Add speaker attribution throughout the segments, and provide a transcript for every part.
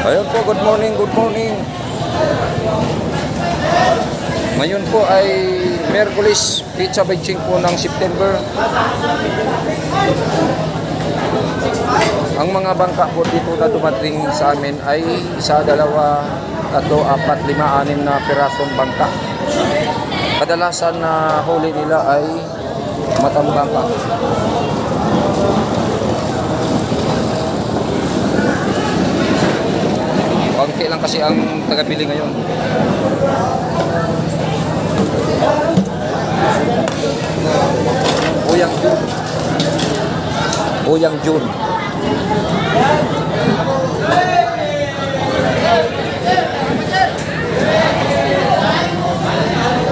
Speaker 1: Ayun po, good morning, good morning. Ngayon po ay Miyerkules, pizza batching po ng September. Ang mga bangka po dito na dumating sa amin ay 1, 2, 3, 4, 5, 6 na pirasong bangka. Kadalasan na huli nila ay matambaka. Konti lang kasi ang tagabili ngayon. Uyang June. Uyang June.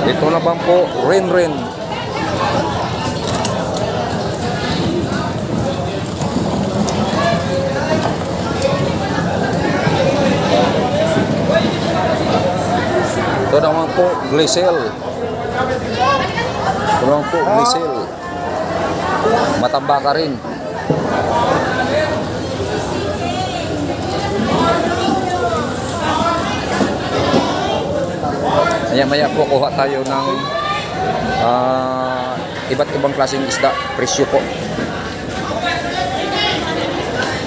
Speaker 1: Ito naman po, Rin. Ito naman po, Glisel. Ito naman po, Glisel. Matambaka rin. Maya-maya po kuha tayo ng iba't ibang klaseng isda, presyo po.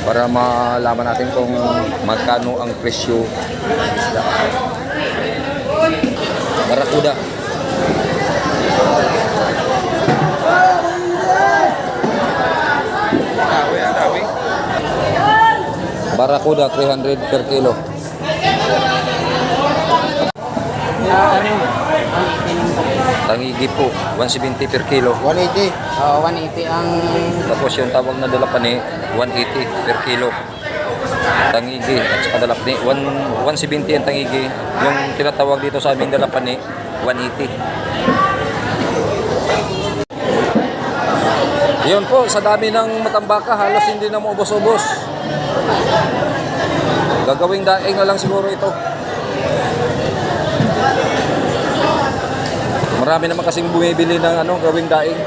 Speaker 1: Para malaman natin kung magkano ang presyo ng isda. Barakuda. Barakuda 300 per kilo. Tangigi po 170 per kilo.
Speaker 2: 180. Oo, 180 ang...
Speaker 1: Tapos yung tawag na dalapani 180 per kilo. Tangigi at saka dalapani 170 ang tangigi. Yung tinatawag dito sa aming dalapani 180. Yun po, sa dami ng matambaka halos hindi na maubos-ubos. Gagawing daing na lang siguro ito. Marami naman kasing bumibili ng gawing daing.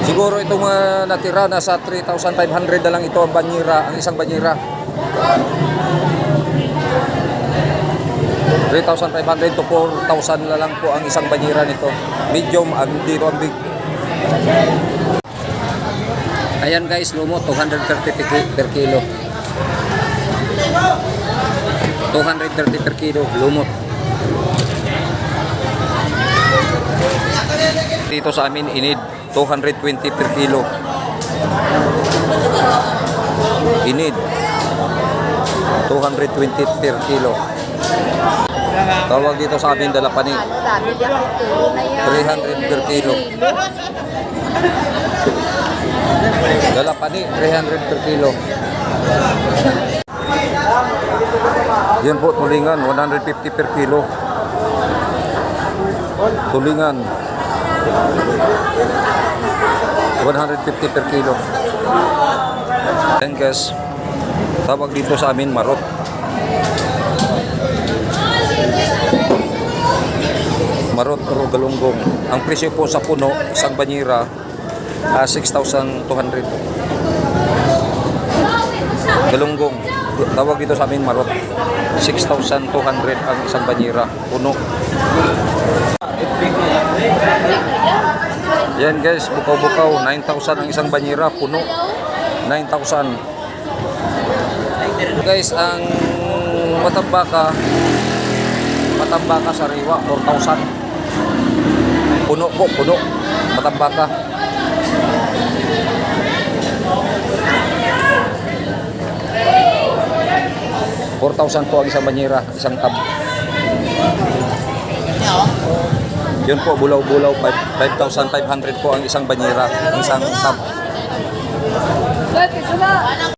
Speaker 1: Siguro itong natira nasa 3,500 na lang ito ang banyera, ang isang banyera. 3,500 to 4,000 na lang po ang isang banyera nito. Medium, dito ang big. Ayan guys, lumot 230 per kilo. 230 per kilo, lumot. Dito sa amin, inid 220 per kilo. Inid 220 per kilo. Tawag dito sa amin, dalapani 300 per kilo. Dalapani 300 per kilo. Yan po, tulingan 150 per kilo. Tulingan 150 per kilo. Yan guys, tawag dito sa amin marot. Marot o galunggong. Ang presyo po sa puno, isang banyera 6,200. Galunggong, tawag dito sa amin marot. 6,200 ang isang banyera, puno. Yan guys, bukaw-bukaw, 9,000 ang isang banyera, puno. 9,000. Guys, ang matambaka sariwa, 4,000. Puno po, puno. Matambaka. $4,000 po ang isang banyera, isang tab. Yun po, bulaw-bulaw, 5,500 po ang isang banyera, isang tab.